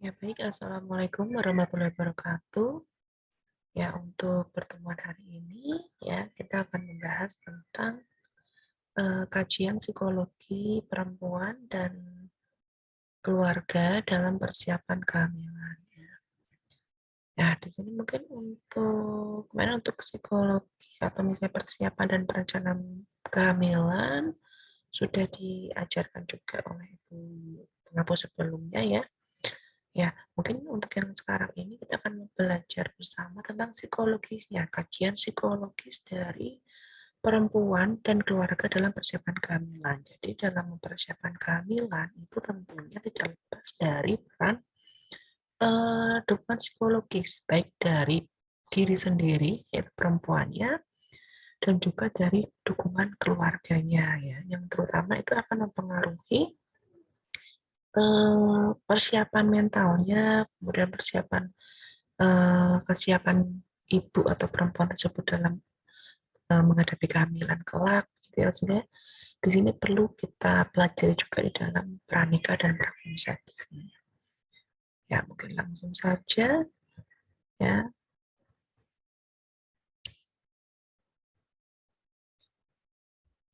Ya baik, Assalamualaikum warahmatullahi wabarakatuh. Ya, untuk pertemuan hari ini, ya kita akan membahas tentang kajian psikologi perempuan dan keluarga dalam persiapan kehamilan. Ya, di sini mungkin untuk psikologi atau misalnya persiapan dan perencanaan kehamilan sudah diajarkan juga oleh Ibu pengapu sebelumnya ya. Ya, mungkin untuk yang sekarang ini kita akan belajar bersama tentang psikologisnya, kajian psikologis dari perempuan dan keluarga dalam persiapan kehamilan. Jadi dalam mempersiapkan kehamilan itu tentunya tidak lepas dari peran dukungan psikologis, baik dari diri sendiri, yaitu perempuannya, dan juga dari dukungan keluarganya, ya, yang terutama itu akan mempengaruhi persiapan mentalnya, kemudian kesiapan ibu atau perempuan tersebut dalam menghadapi kehamilan kelak, gitu ya. Sehingga di sini perlu kita pelajari juga di dalam pranikah dan prakonsepsi. Ya, mungkin langsung saja, ya.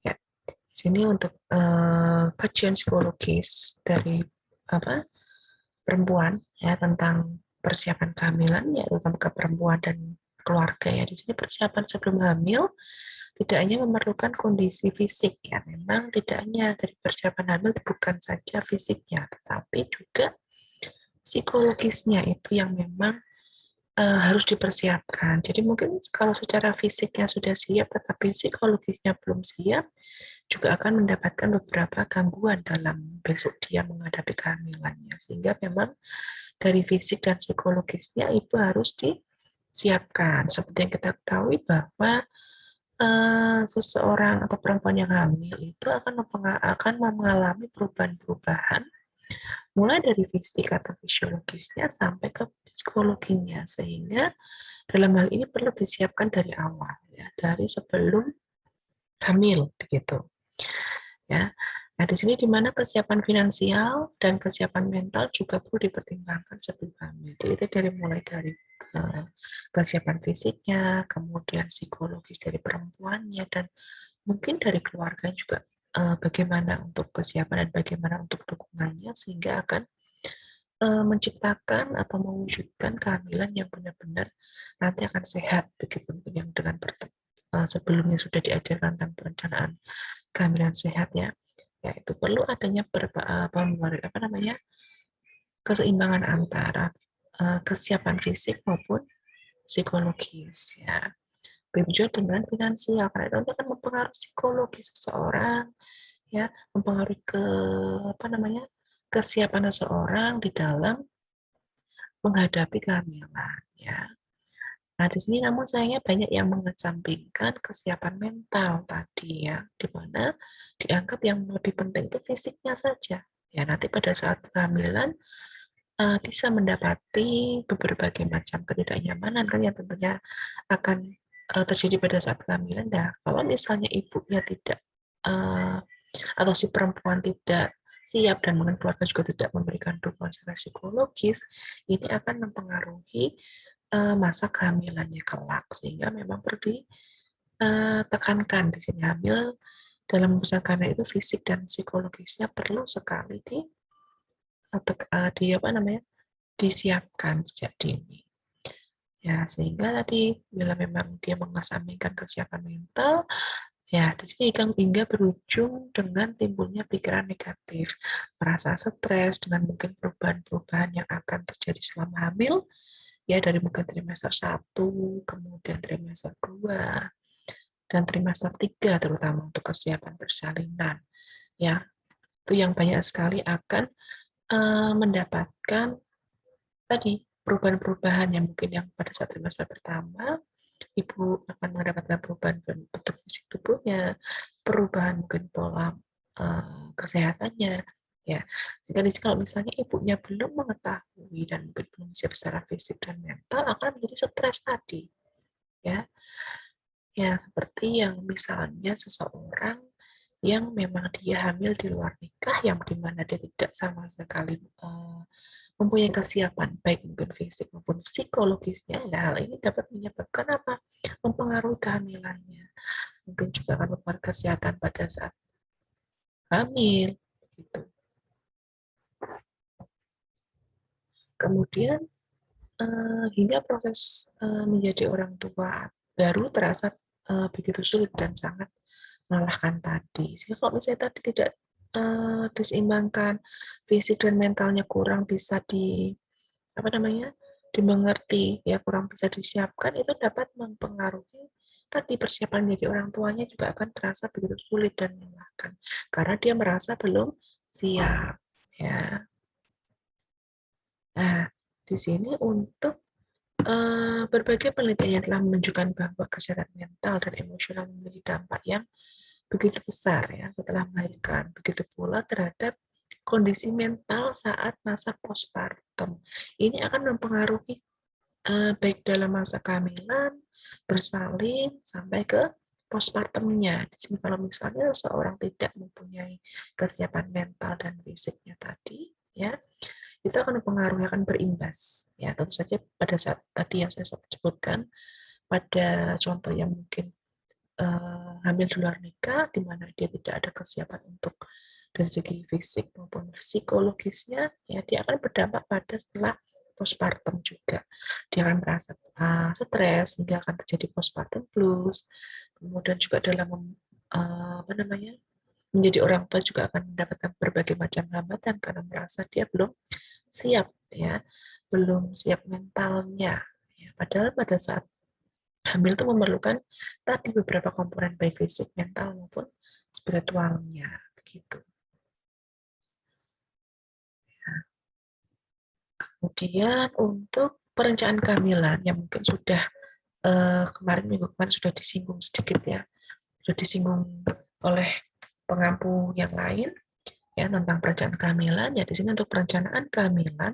Ya, di sini untuk kajian psikologis dari perempuan ya tentang persiapan kehamilan ya terutama ke perempuan dan keluarga ya. Di sini persiapan sebelum hamil tidak hanya memerlukan kondisi fisik ya, memang tidak hanya dari persiapan hamil bukan saja fisiknya, tetapi juga psikologisnya itu yang memang harus dipersiapkan. Jadi mungkin kalau secara fisiknya sudah siap tetapi psikologisnya belum siap, juga akan mendapatkan beberapa gangguan dalam besok dia menghadapi kehamilannya. Sehingga memang dari fisik dan psikologisnya itu harus disiapkan. Seperti yang kita ketahui bahwa seseorang atau perempuan yang hamil itu akan mengalami perubahan-perubahan mulai dari fisik atau fisiologisnya sampai ke psikologinya, sehingga dalam hal ini perlu disiapkan dari awal ya, dari sebelum hamil begitu ya. Nah, di sini di mana kesiapan finansial dan kesiapan mental juga perlu dipertimbangkan sebelum hamil. Jadi itu mulai dari kesiapan fisiknya, kemudian psikologis dari perempuannya, dan mungkin dari keluarga juga bagaimana untuk kesiapan dan bagaimana untuk dukungannya sehingga akan menciptakan atau mewujudkan kehamilan yang benar-benar nanti akan sehat begitu yang dengan sebelumnya sudah diajarkan tentang perencanaan kehamilan sehat ya, yaitu perlu adanya keseimbangan antara kesiapan fisik maupun psikologis ya. Begitu juga dengan finansial, karena itu nanti akan mempengaruhi psikologi seseorang ya, mempengaruhi kesiapan seseorang di dalam menghadapi kehamilan ya. Nah, di sini namun sayangnya banyak yang mengesampingkan kesiapan mental tadi ya, di mana dianggap yang lebih penting itu fisiknya saja. Ya, nanti pada saat kehamilan bisa mendapati berbagai macam ketidaknyamanan kan yang tentunya akan terjadi pada saat kehamilan. Nah, kalau misalnya ibunya tidak atau si perempuan tidak siap dan mungkin keluarga juga tidak memberikan dukungan secara psikologis, ini akan mempengaruhi masa kehamilannya kelak, sehingga memang perlu ditekankan di sini hamil dalam membesarkan itu fisik dan psikologisnya perlu sekali disiapkan sejak dini. Ya, sehingga tadi bila memang dia mengesampingkan kesiapan mental, ya di sini hingga berujung dengan timbulnya pikiran negatif, merasa stres dengan mungkin perubahan-perubahan yang akan terjadi selama hamil, ya dari mungkin trimester 1, kemudian trimester 2, dan trimester 3 terutama untuk kesiapan persalinan. Ya, itu yang banyak sekali akan mendapatkan tadi perubahan-perubahan yang mungkin yang pada saat trimester pertama ibu akan mendapatkan perubahan bentuk fisik tubuhnya, perubahan mungkin pola kesehatannya, ya. Sehingga di sini kalau misalnya ibunya belum mengetahui dan belum siap secara fisik dan mental akan menjadi stres tadi, ya. Ya, seperti yang misalnya seseorang yang memang dia hamil di luar nikah, yang dimana dia tidak sama sekali mempunyai kesiapan, baik mungkin fisik maupun psikologisnya, ya hal ini dapat menyebabkan apa? Mempengaruhi kehamilannya. Mungkin juga akan mempengaruhi kesehatan pada saat hamil, gitu. Kemudian hingga proses menjadi orang tua baru terasa begitu sulit dan sangat melelahkan tadi. Sehingga kalau misalnya tadi tidak diseimbangkan, fisik dan mentalnya kurang bisa dimengerti, ya kurang bisa disiapkan, itu dapat mempengaruhi tadi persiapan menjadi orang tuanya juga akan terasa begitu sulit dan melelahkan karena dia merasa belum siap, ya. Nah, di sini untuk berbagai penelitian telah menunjukkan bahwa kesehatan mental dan emosional memiliki dampak yang begitu besar ya setelah melahirkan. Begitu pula terhadap kondisi mental saat masa postpartum. Ini akan mempengaruhi baik dalam masa kehamilan, bersalin, sampai ke postpartumnya. Di sini kalau misalnya seorang tidak mempunyai kesiapan mental dan fisiknya tadi, ya itu akan mempengaruhi, akan berimbas. Ya, tentu saja pada saat tadi yang saya sebutkan, pada contoh yang mungkin hamil di luar nikah, di mana dia tidak ada kesiapan untuk dari segi fisik maupun psikologisnya, ya dia akan berdampak pada setelah postpartum juga. Dia akan merasa stres, hingga akan terjadi postpartum blues. Kemudian juga dalam menjadi orang tua juga akan mendapatkan berbagai macam hambatan karena merasa dia belum siap, ya, belum siap mentalnya. Ya, padahal pada saat hamil itu memerlukan tadi beberapa komponen baik fisik, mental maupun spiritualnya, begitu. Kemudian untuk perencanaan kehamilan yang mungkin sudah kemarin minggu kemarin sudah disinggung sedikit ya, sudah disinggung oleh pengampu yang lain ya tentang perencanaan kehamilan. Ya di sini untuk perencanaan kehamilan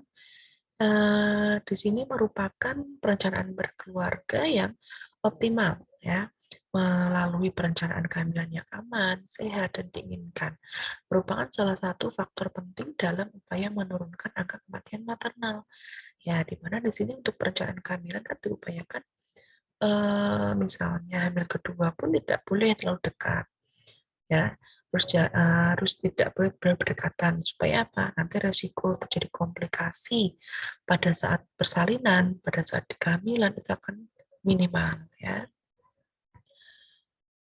di sini merupakan perencanaan berkeluarga yang optimal ya, melalui perencanaan kehamilan yang aman, sehat, dan diinginkan. Merupakan salah satu faktor penting dalam upaya menurunkan angka kematian maternal. Ya, di mana di sini untuk perencanaan kehamilan kan diupayakan misalnya hamil kedua pun tidak boleh terlalu dekat, ya. Harus tidak boleh berdekatan supaya apa? Nanti resiko terjadi komplikasi pada saat persalinan, pada saat kehamilan itu akan minimal, ya.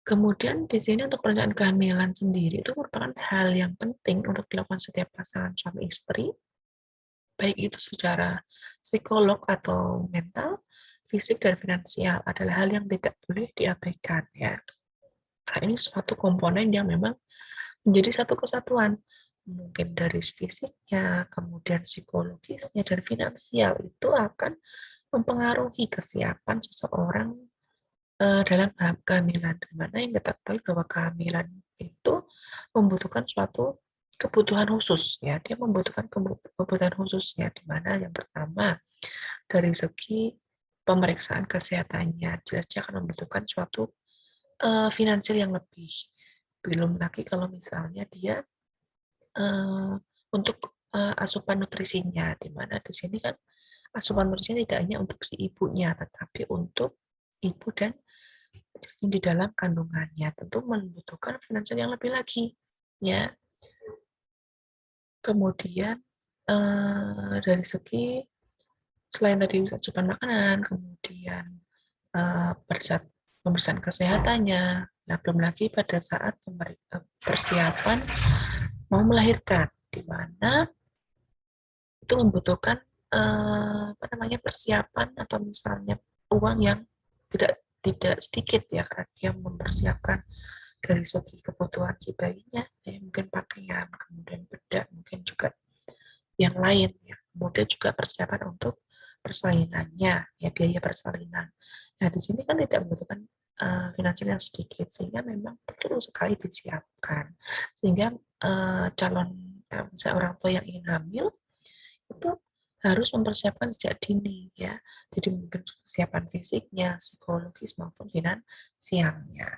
Kemudian di sini untuk perencanaan kehamilan sendiri itu merupakan hal yang penting untuk dilakukan setiap pasangan suami istri, baik itu secara psikolog atau mental, fisik dan finansial adalah hal yang tidak boleh diabaikan, ya. Karena ini suatu komponen yang memang menjadi satu kesatuan. Mungkin dari fisiknya, kemudian psikologisnya, dan finansial itu akan mempengaruhi kesiapan seseorang dalam kehamilan. Di mana yang kita ketahui bahwa kehamilan itu membutuhkan suatu kebutuhan khusus, ya. Dia membutuhkan kebutuhan khususnya, di mana yang pertama dari segi pemeriksaan kesehatannya, jelas dia akan membutuhkan suatu finansial yang lebih. Belum lagi kalau misalnya dia untuk asupan nutrisinya, di mana di sini kan asupan nutrisinya tidak hanya untuk si ibunya, tetapi untuk ibu dan janin di dalam kandungannya. Tentu membutuhkan finansial yang lebih lagi, ya. Kemudian dari segi selain tadi asupan makanan, kemudian pemeriksaan kesehatannya, nah belum lagi pada saat persiapan mau melahirkan, di mana itu membutuhkan persiapan atau misalnya uang yang tidak tidak sedikit ya karena dia mempersiapkan dari segi kebutuhan si bayinya ya, mungkin pakaian, kemudian bedak, mungkin juga yang lain ya. Kemudian juga persiapan untuk persalinannya ya, biaya persalinan. Nah di sini kan tidak membutuhkan finansial yang sedikit sehingga memang perlu sekali disiapkan sehingga calon seorang tua yang ingin hamil itu harus mempersiapkan sejak dini ya. Jadi mungkin kesiapan fisiknya, psikologis maupun finansialnya.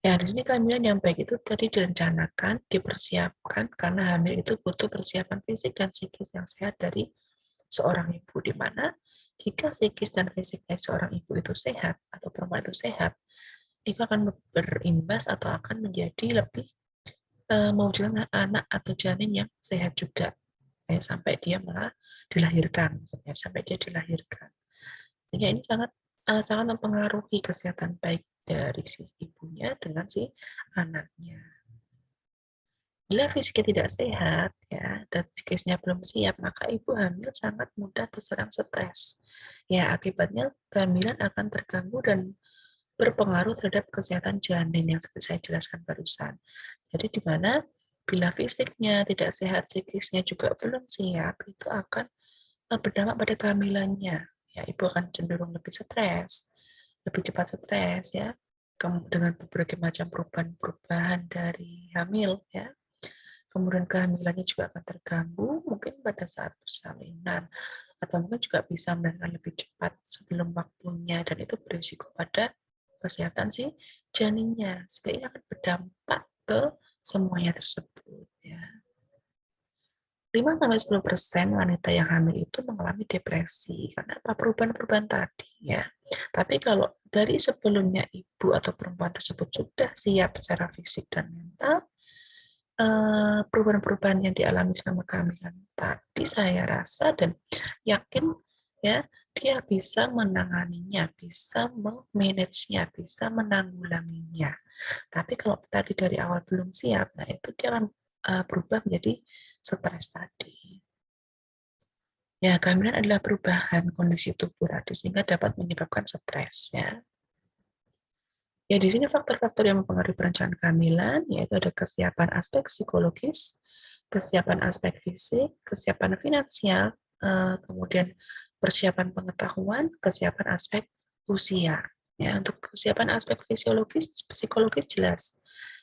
Ya, di sini kehamilan yang baik itu tadi direncanakan, dipersiapkan, karena hamil itu butuh persiapan fisik dan psikis yang sehat dari seorang ibu, di mana jika psikis dan fisik dari seorang ibu itu sehat atau perempuan itu sehat, itu akan berimbas atau akan menjadi lebih mewujudkan anak atau janin yang sehat juga, sampai dia malah dilahirkan, sampai dia dilahirkan. Sehingga ini sangat mempengaruhi kesehatan baik dari si ibunya dengan si anaknya. Bila fisiknya tidak sehat, ya, dan psikisnya belum siap, maka ibu hamil sangat mudah terserang stres. Ya, akibatnya kehamilan akan terganggu dan berpengaruh terhadap kesehatan janin yang seperti saya jelaskan barusan. Jadi di mana bila fisiknya tidak sehat, psikisnya juga belum siap, itu akan berdampak pada kehamilannya. Ya, ibu akan cenderung lebih stres, lebih cepat stres, ya, dengan berbagai macam perubahan-perubahan dari hamil, ya. Kemudian kehamilannya juga akan terganggu mungkin pada saat persalinan, atau mungkin juga bisa melahirkan lebih cepat sebelum waktunya, dan itu berisiko pada kesehatan si janinnya, sehingga ini akan berdampak ke semuanya tersebut, ya. 5-10% wanita yang hamil itu mengalami depresi karena apa? Perubahan-perubahan tadi, ya. Tapi kalau dari sebelumnya ibu atau perempuan tersebut sudah siap secara fisik dan mental, perubahan-perubahan yang dialami selama kehamilan tadi, saya rasa dan yakin, ya, dia bisa menanganinya, bisa memanagenya, bisa menanggulanginya. Tapi kalau tadi dari awal belum siap, nah itu dia akan berubah menjadi stres tadi. Ya, kehamilan adalah perubahan kondisi tubuh tadi sehingga dapat menyebabkan stres, ya. Ya, di sini faktor-faktor yang mempengaruhi perencanaan kehamilan yaitu ada kesiapan aspek psikologis, kesiapan aspek fisik, kesiapan finansial, kemudian persiapan pengetahuan, kesiapan aspek usia. Ya, untuk kesiapan aspek fisiologis, psikologis jelas.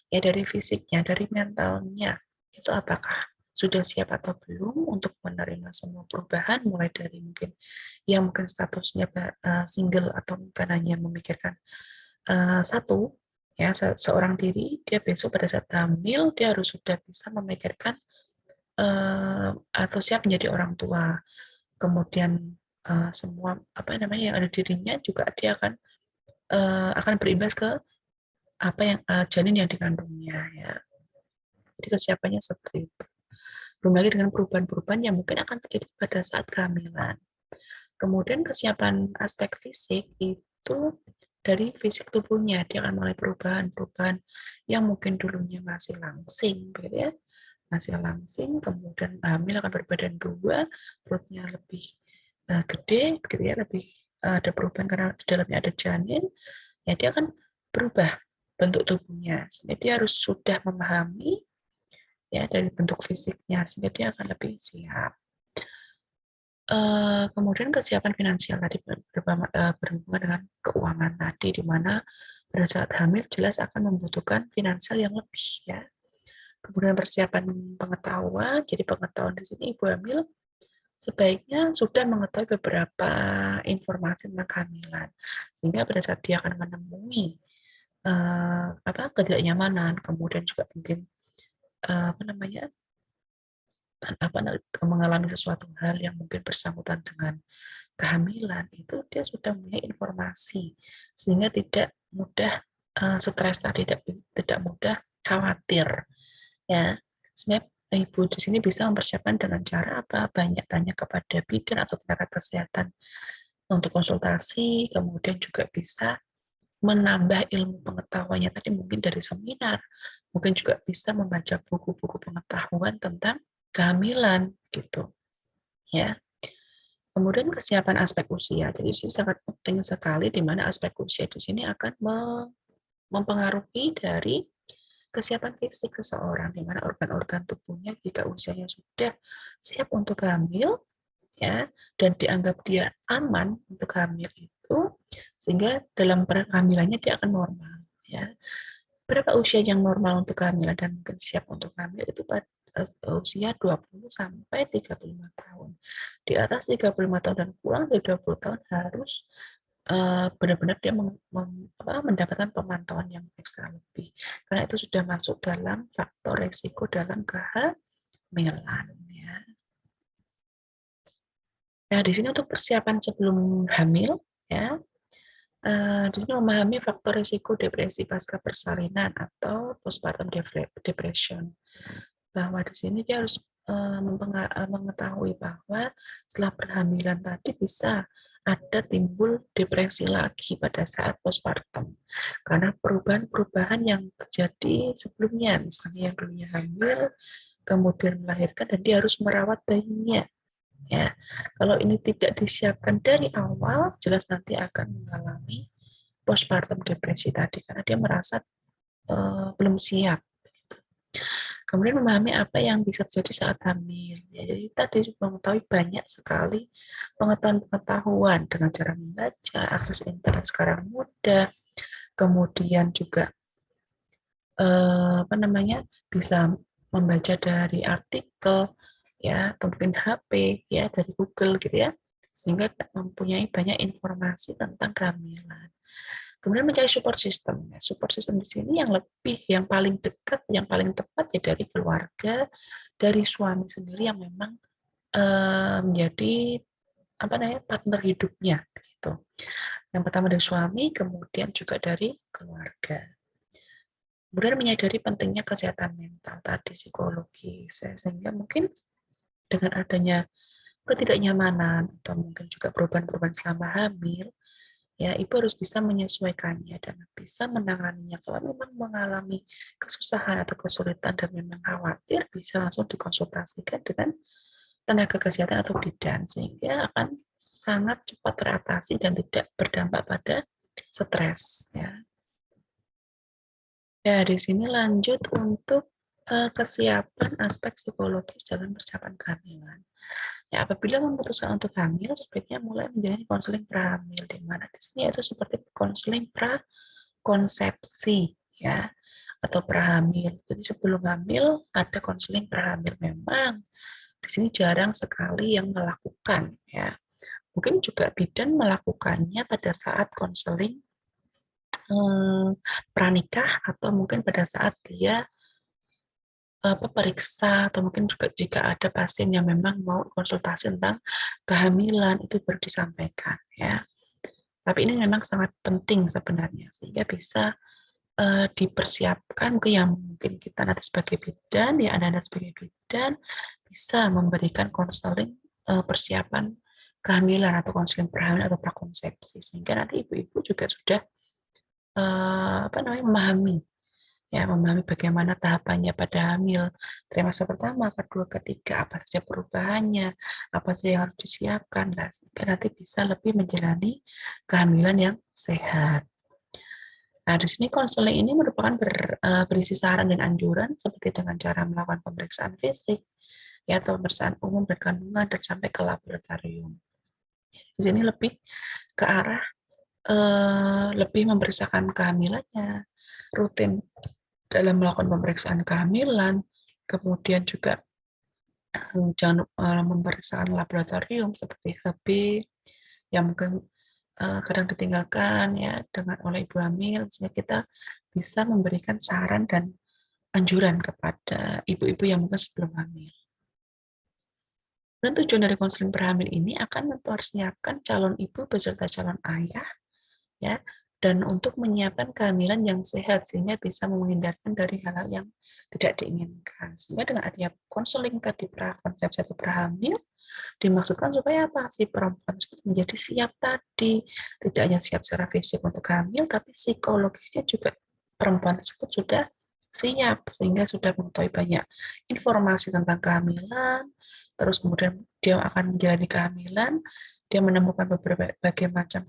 Ya, dari fisiknya, dari mentalnya, itu apakah sudah siap atau belum untuk menerima semua perubahan, mulai dari mungkin yang mungkin statusnya single atau bukan hanya memikirkan satu, ya, seorang diri, dia besok pada saat hamil, dia harus sudah bisa memikirkan atau siap menjadi orang tua. Kemudian semua apa namanya yang ada di dirinya juga dia akan berimbas ke apa yang janin yang dikandungnya, ya. Jadi kesiapannya seperti itu. Belum lagi dengan perubahan-perubahan yang mungkin akan terjadi pada saat kehamilan. Kemudian kesiapan aspek fisik itu dari fisik tubuhnya, dia akan mulai perubahan-perubahan yang mungkin dulunya masih langsing, gitu ya, masih langsing, kemudian hamil akan berbadan dua, perutnya lebih gede, gitu ya, lebih ada perubahan karena di dalamnya ada janin, ya dia akan berubah bentuk tubuhnya, sehingga dia harus sudah memahami, ya, dari bentuk fisiknya, sehingga dia akan lebih siap. Kemudian kesiapan finansial tadi berhubungan dengan keuangan tadi, di mana pada saat hamil jelas akan membutuhkan finansial yang lebih, ya. Kemudian persiapan pengetahuan, jadi pengetahuan di sini ibu hamil sebaiknya sudah mengetahui beberapa informasi tentang kehamilan, sehingga pada saat dia akan menemui ketidaknyamanan, kemudian juga mungkin apa namanya mengalami sesuatu hal yang mungkin bersangkutan dengan kehamilan, itu dia sudah punya informasi sehingga tidak mudah stres tadi, tidak mudah khawatir, ya. Sehingga ibu di sini bisa mempersiapkan dengan cara apa? Banyak tanya kepada bidan atau tenaga kesehatan untuk konsultasi, kemudian juga bisa menambah ilmu pengetahuannya tadi mungkin dari seminar, mungkin juga bisa membaca buku-buku pengetahuan tentang kehamilan, gitu, ya. Kemudian kesiapan aspek usia. Jadi ini sangat penting sekali di mana aspek usia di sini akan mempengaruhi dari kesiapan fisik seseorang, di mana organ-organ tubuhnya jika usianya sudah siap untuk hamil, ya, dan dianggap dia aman untuk hamil itu, sehingga dalam kehamilannya dia akan normal, ya. Berapa usia yang normal untuk kehamilan dan mungkin siap untuk hamil itu pada usia 20 sampai 35 tahun. Di atas 35 tahun dan kurang dari 20 tahun harus benar-benar dia mendapatkan pemantauan yang ekstra lebih, karena itu sudah masuk dalam faktor resiko dalam kehamilan, ya. Nah, di sini untuk persiapan sebelum hamil, ya, di sini memahami faktor risiko depresi pasca persalinan atau postpartum depression. Bahwa di sini dia harus mengetahui bahwa setelah perhamilan tadi bisa ada timbul depresi lagi pada saat postpartum. Karena perubahan-perubahan yang terjadi sebelumnya, misalnya yang dulunya hamil, kemudian melahirkan, dan dia harus merawat bayinya. Ya, kalau ini tidak disiapkan dari awal, jelas nanti akan mengalami postpartum depresi tadi karena dia merasa belum siap. Kemudian memahami apa yang bisa terjadi saat hamil. Ya, jadi tadi mengetahui banyak sekali pengetahuan dengan cara membaca, akses internet sekarang mudah, kemudian juga bisa membaca dari artikel, ya, atau mungkin HP, ya, dari Google gitu ya, sehingga mempunyai banyak informasi tentang kehamilan. Kemudian mencari support system. Support system di sini yang paling dekat, yang paling tepat ya dari keluarga, dari suami sendiri yang memang menjadi partner hidupnya gitu. Yang pertama dari suami, kemudian juga dari keluarga. Kemudian menyadari pentingnya kesehatan mental tadi, psikologi, sehingga mungkin dengan adanya ketidaknyamanan atau mungkin juga perubahan-perubahan selama hamil, ya ibu harus bisa menyesuaikannya dan bisa menanganinya. Kalau memang mengalami kesusahan atau kesulitan dan memang khawatir, bisa langsung dikonsultasikan dengan tenaga kesehatan atau bidan, sehingga akan sangat cepat teratasi dan tidak berdampak pada stres, ya. Ya, di sini lanjut untuk kesiapan aspek psikologis dalam persiapan kehamilan. Ya, apabila memutuskan untuk hamil, sebaiknya mulai menjalani konseling prahamil, di mana di sini itu seperti konseling prakonsepsi, ya, atau prahamil. Jadi sebelum hamil ada konseling prahamil. Memang di sini jarang sekali yang melakukan, ya. Mungkin juga bidan melakukannya pada saat konseling pranikah atau mungkin pada saat dia periksa, atau mungkin juga jika ada pasien yang memang mau konsultasi tentang kehamilan, itu baru disampaikan, ya. Tapi ini memang sangat penting sebenarnya, sehingga bisa dipersiapkan yang mungkin kita nanti sebagai bidan, ya Anda sebagai bidan bisa memberikan konseling persiapan kehamilan atau konseling prahamilan atau prakonsepsi, sehingga nanti ibu-ibu juga sudah memahami, ya, memahami bagaimana tahapannya pada hamil, trimester pertama, kedua, ketiga, apa saja perubahannya, apa saja yang harus disiapkan, sehingga nanti bisa lebih menjalani kehamilan yang sehat. Nah, di sini konseling ini merupakan berisi saran dan anjuran seperti dengan cara melakukan pemeriksaan fisik, ya, atau pemeriksaan umum dan kandungan, dan sampai ke laboratorium. Di sini lebih ke arah lebih memeriksakan kehamilannya, rutin dalam melakukan pemeriksaan kehamilan, kemudian juga jangan memeriksakan laboratorium seperti HB yang mungkin kadang ditinggalkan, ya, oleh ibu hamil, sehingga kita bisa memberikan saran dan anjuran kepada ibu-ibu yang mungkin sebelum hamil. Dan tujuan dari konseling prehamil ini akan mempersiapkan calon ibu beserta calon ayah, ya, dan untuk menyiapkan kehamilan yang sehat sehingga bisa menghindarkan dari hal-hal yang tidak diinginkan. Sehingga dengan adanya konseling tadi prakonsepsi atau prehamil, dimaksudkan supaya apa? Si perempuan menjadi siap tadi, tidak hanya siap secara fisik untuk hamil, tapi psikologisnya juga perempuan tersebut sudah siap, sehingga sudah mengetahui banyak informasi tentang kehamilan, terus kemudian dia akan menjalani kehamilan, dia menemukan berbagai macam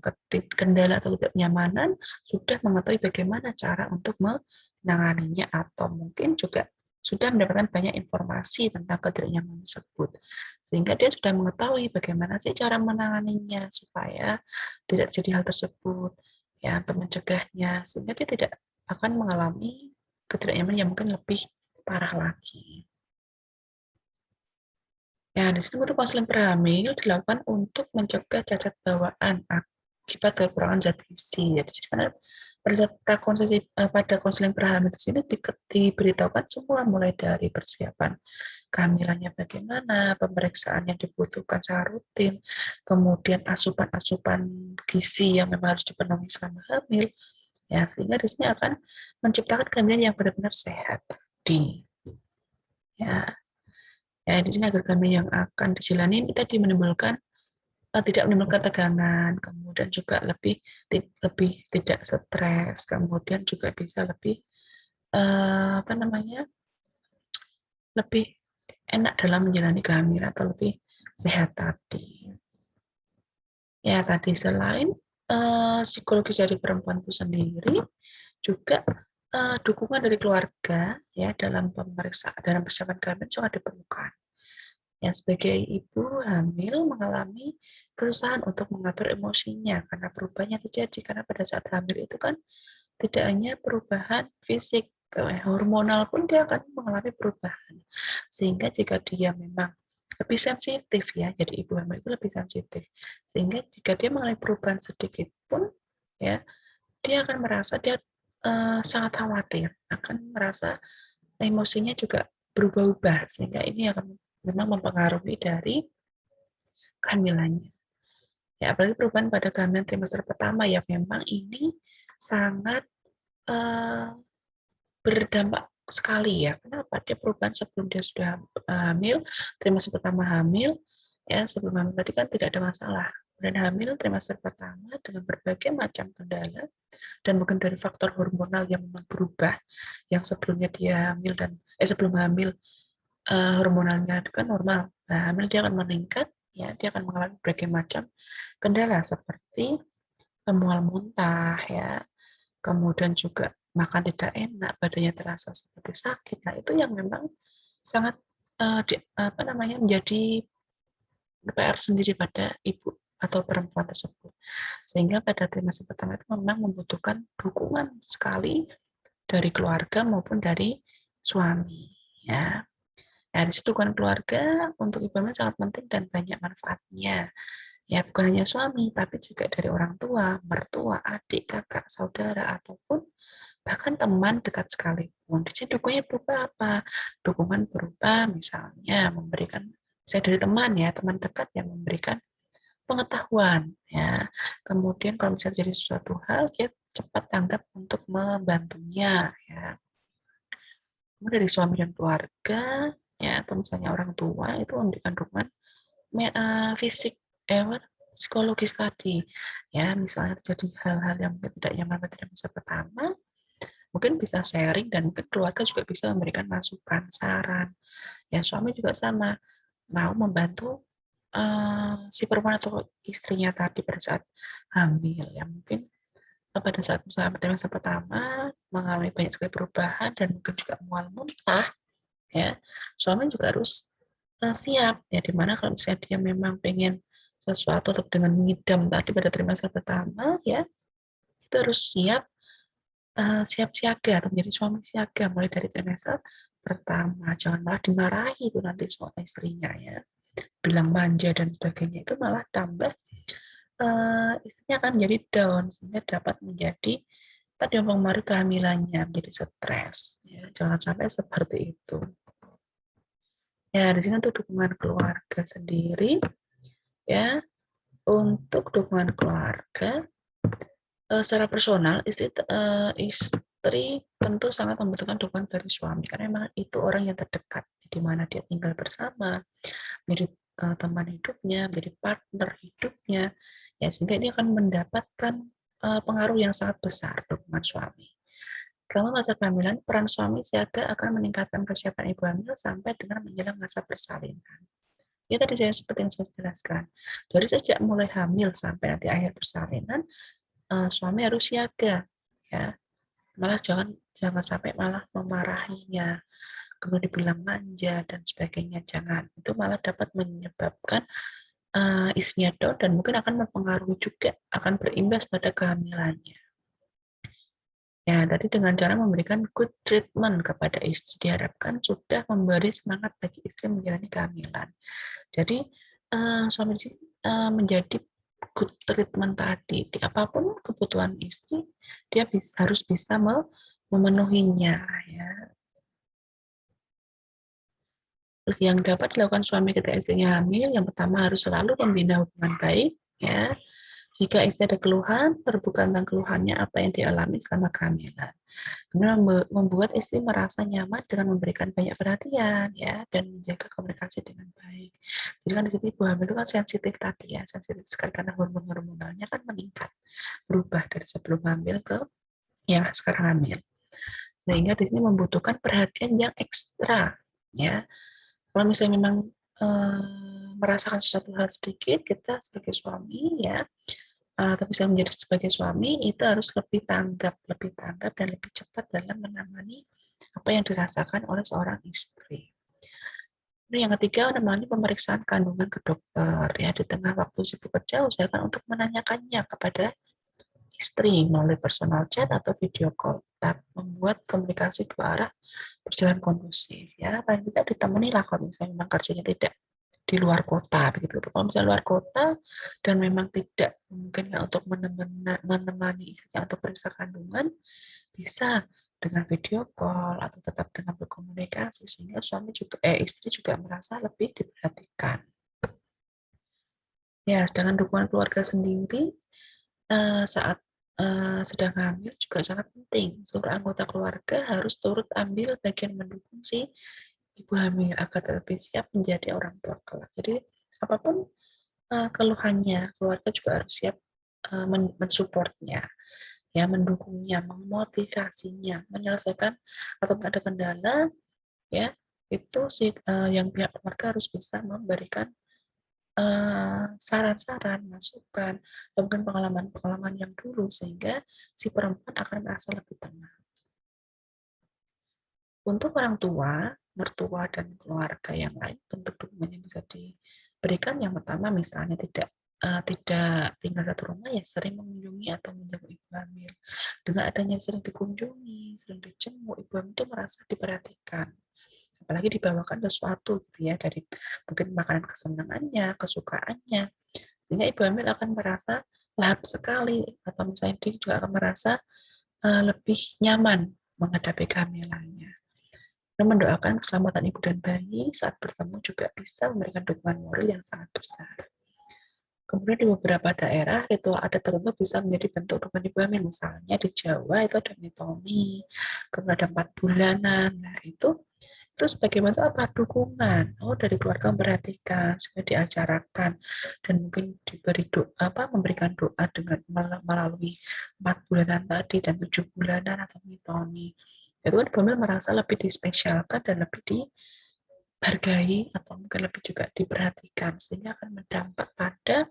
kendala atau ketidaknyamanan, sudah mengetahui bagaimana cara untuk menanganinya, atau mungkin juga sudah mendapatkan banyak informasi tentang ketidaknyamanan tersebut, sehingga dia sudah mengetahui bagaimana sih cara menanganinya supaya tidak terjadi hal tersebut, ya, untuk mencegahnya, sehingga dia tidak akan mengalami ketidaknyamanan yang mungkin lebih parah lagi. Ya, di sini untuk konseling prehamil dilakukan untuk mencegah cacat bawaan akibat kekurangan zat gizi. Jadi karena pada saat pada konseling perhamil di sini diberitahukan semua mulai dari persiapan kehamilannya bagaimana, pemeriksaan yang dibutuhkan secara rutin, kemudian asupan-asupan gizi yang memang harus dipenuhi selama hamil, ya sehingga di sini akan menciptakan kehamilan yang benar-benar sehat tadi. Ya, di sini agar kehamilan yang akan dijalani ini tadi tidak menimbulkan tegangan, kemudian juga lebih tidak stres, kemudian juga bisa lebih lebih enak dalam menjalani kehamilan atau lebih sehat tadi. Ya tadi selain psikologis dari perempuan itu sendiri, juga dukungan dari keluarga ya dalam persiapan kehamilan sangat diperlukan. Ya, sebagai ibu hamil mengalami kesusahan untuk mengatur emosinya karena perubahannya terjadi, karena pada saat hamil itu kan tidak hanya perubahan fisik, hormonal pun dia akan mengalami perubahan. Sehingga jika dia memang lebih sensitif ya, jadi ibu hamil itu lebih sensitif. Sehingga jika dia mengalami perubahan sedikit pun ya, dia akan merasa dia sangat khawatir, akan merasa emosinya juga berubah-ubah, sehingga ini akan memang mempengaruhi dari kehamilannya. Ya, apalagi perubahan pada kehamilan trimester pertama ya memang ini sangat berdampak sekali ya. Kenapa? Dia perubahan sebelum dia sudah hamil, trimester pertama hamil, ya sebelum hamil tadi kan tidak ada masalah. Dan hamil trimester pertama dengan berbagai macam kendala dan mungkin dari faktor hormonal yang memang berubah, yang sebelumnya dia hamil dan sebelum hamil hormonalnya itu kan normal. Nah, hamil dia akan meningkat, ya dia akan mengalami berbagai macam kendala seperti mual muntah, ya, kemudian juga makan tidak enak, badannya terasa seperti sakit. Nah, itu yang memang sangat menjadi PR sendiri pada ibu atau perempuan tersebut. Sehingga pada trimester pertama itu memang membutuhkan dukungan sekali dari keluarga maupun dari suami, ya. Nah, di situ dukungan keluarga untuk ibu hamil sangat penting dan banyak manfaatnya. Ya, bukan hanya suami, tapi juga dari orang tua, mertua, adik, kakak, saudara, ataupun bahkan teman dekat sekalipun. Di sini dukungannya berupa apa? Dukungan berupa misalnya memberikan, saya dari teman ya, teman dekat yang memberikan pengetahuan. Ya. Kemudian kalau misalnya jadi sesuatu hal, dia cepat tanggap untuk membantunya. Ya. Kemudian dari suami dan keluarga, ya atau misalnya orang tua itu memberikan dukungan fisik, psikologis tadi, ya misalnya terjadi hal-hal yang mungkin tidak nyaman pada masa pertama, mungkin bisa sharing dan mungkin keluarga juga bisa memberikan masukan, saran. Ya suami juga sama, mau membantu si perempuan atau istrinya tadi pada saat hamil, ya mungkin pada saat masa pertama mengalami banyak sekali perubahan dan mungkin juga mual muntah, ya suami juga harus siap ya, dimana kalau misalnya dia memang pengen sesuatu atau dengan mengidam tadi pada trimester pertama ya itu harus siap siaga atau menjadi suami siaga mulai dari trimester pertama. Jangan malah dimarahi itu nanti suami istrinya ya, bilang manja dan sebagainya, itu malah tambah istrinya akan menjadi down sehingga dapat menjadi tadi mempengaruhi kehamilannya, menjadi stres ya. Jangan sampai seperti itu. Ya, di sini untuk dukungan keluarga sendiri, ya, untuk dukungan keluarga, secara personal, istri tentu sangat membutuhkan dukungan dari suami, karena memang itu orang yang terdekat, di mana dia tinggal bersama, menjadi teman hidupnya, menjadi partner hidupnya, ya, sehingga ini akan mendapatkan pengaruh yang sangat besar dukungan suami. Selama masa kehamilan, peran suami siaga akan meningkatkan kesiapan ibu hamil sampai dengan menjelang masa persalinan. Ya tadi saya seperti yang saya jelaskan. Dari sejak mulai hamil sampai nanti akhir persalinan, suami harus siaga, ya. Malah jangan sampai malah memarahinya, kemudian dibilang manja dan sebagainya, jangan. Itu malah dapat menyebabkan istrinya down dan mungkin akan mempengaruhi juga, akan berimbas pada kehamilannya. Ya, tadi dengan cara memberikan good treatment kepada istri diharapkan sudah memberi semangat bagi istri menjalani kehamilan. Jadi suami di sini menjadi good treatment tadi. Apapun kebutuhan istri, dia harus bisa memenuhinya ya. Terus yang dapat dilakukan suami ketika istrinya hamil, yang pertama harus selalu membina hubungan baik, ya. Jika istri ada keluhan, terbuka tentang keluhannya apa yang dialami selama kehamilan. Kemudian membuat istri merasa nyaman dengan memberikan banyak perhatian, ya, dan menjaga komunikasi dengan baik. Jadi kan di sini ibu hamil itu kan sensitif tadi ya, sensitif sekali karena hormonalnya kan meningkat, berubah dari sebelum hamil ke yang sekarang hamil. Sehingga di sini membutuhkan perhatian yang ekstra, ya. Kalau misalnya memang merasakan sesuatu hal sedikit, kita sebagai suami ya, tapi saya menjadi sebagai suami itu harus lebih tanggap dan lebih cepat dalam menangani apa yang dirasakan oleh seorang istri. Ini yang ketiga, menemani pemeriksaan kandungan ke dokter ya di tengah waktu sibuk kerja, usahakan untuk menanyakannya kepada istri melalui personal chat atau video call, tetap membuat komunikasi dua arah berjalan kondusif ya. Paling tidak ditemani lah kalau misalnya memang kerjanya tidak di luar kota begitu. Kalau misalnya luar kota dan memang tidak memungkinkan untuk menemani istrinya untuk periksa kandungan, bisa dengan video call atau tetap dengan berkomunikasi sehingga istri juga merasa lebih diperhatikan. Ya, sedangkan dukungan keluarga sendiri saat sedang hamil juga sangat penting. Seluruh anggota keluarga harus turut ambil bagian mendukung si ibu hamil agar lebih siap menjadi orang tua kelak. Jadi apapun keluhannya, keluarga juga harus siap mensupportnya, ya, mendukungnya, memotivasinya, menyelesaikan atau ada kendala, ya, itu yang pihak keluarga harus bisa memberikan saran-saran, masukan, atau mungkin pengalaman-pengalaman yang dulu sehingga si perempuan akan merasa lebih tenang. Untuk orang tua, mertua, dan keluarga yang lain, bentuk dukungan yang bisa diberikan yang pertama misalnya tidak tinggal satu rumah ya sering mengunjungi atau menjenguk ibu hamil. Dengan adanya sering dikunjungi, sering dijenguk, ibu hamil itu merasa diperhatikan. Apalagi dibawakan sesuatu gitu ya dari mungkin makanan kesenangannya, kesukaannya, sehingga ibu hamil akan merasa lahap sekali atau misalnya dia juga akan merasa lebih nyaman menghadapi kehamilannya. Dan mendoakan keselamatan ibu dan bayi saat bertemu juga bisa memberikan dukungan moral yang sangat besar. Kemudian di beberapa daerah, ritual adat tertentu bisa menjadi bentuk dukungan ibu hamil. Misalnya di Jawa itu ada mitoni, kemudian ada 4 bulanan. Nah, itu sebagai bentuk apa? Dukungan. Oh, dari keluarga memperhatikan, supaya diacarakan, dan mungkin memberikan doa dengan melalui 4 bulanan tadi dan 7 bulanan atau mitoni. Itu kan ibu hamil merasa lebih dispesialkan dan lebih dihargai atau mungkin lebih juga diperhatikan sehingga akan berdampak pada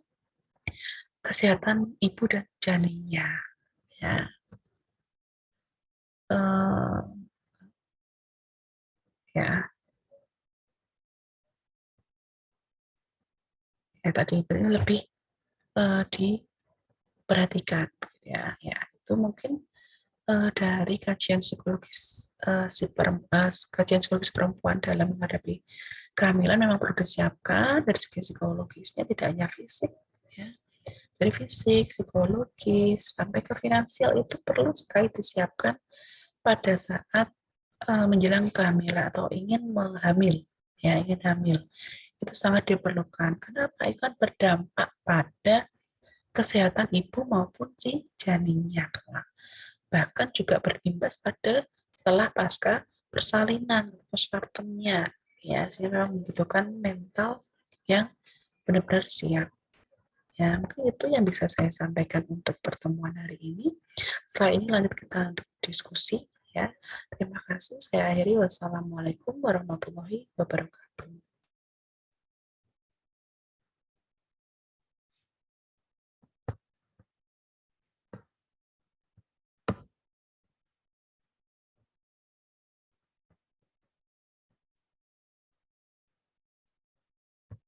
kesehatan ibu dan janinnya ya. Ya, ya tadi itu lebih diperhatikan ya. Ya, itu mungkin dari kajian psikologis kajian psikologis perempuan dalam menghadapi kehamilan memang perlu disiapkan dari segi psikologisnya, tidak hanya fisik ya. Dari fisik, psikologis sampai ke finansial itu perlu sekali disiapkan pada saat menjelang kehamilan atau ingin menghamil ya, ingin hamil. Itu sangat diperlukan. Kenapa? Itu kan berdampak pada kesehatan ibu maupun si janinnya kelak. Bahkan juga berimbas pada setelah pasca persalinan, postpartumnya, ya, sehingga memang membutuhkan mental yang benar-benar siap. Ya, mungkin itu yang bisa saya sampaikan untuk pertemuan hari ini. Setelah ini lanjut kita untuk diskusi, ya. Terima kasih. Saya akhiri. Wassalamualaikum warahmatullahi wabarakatuh.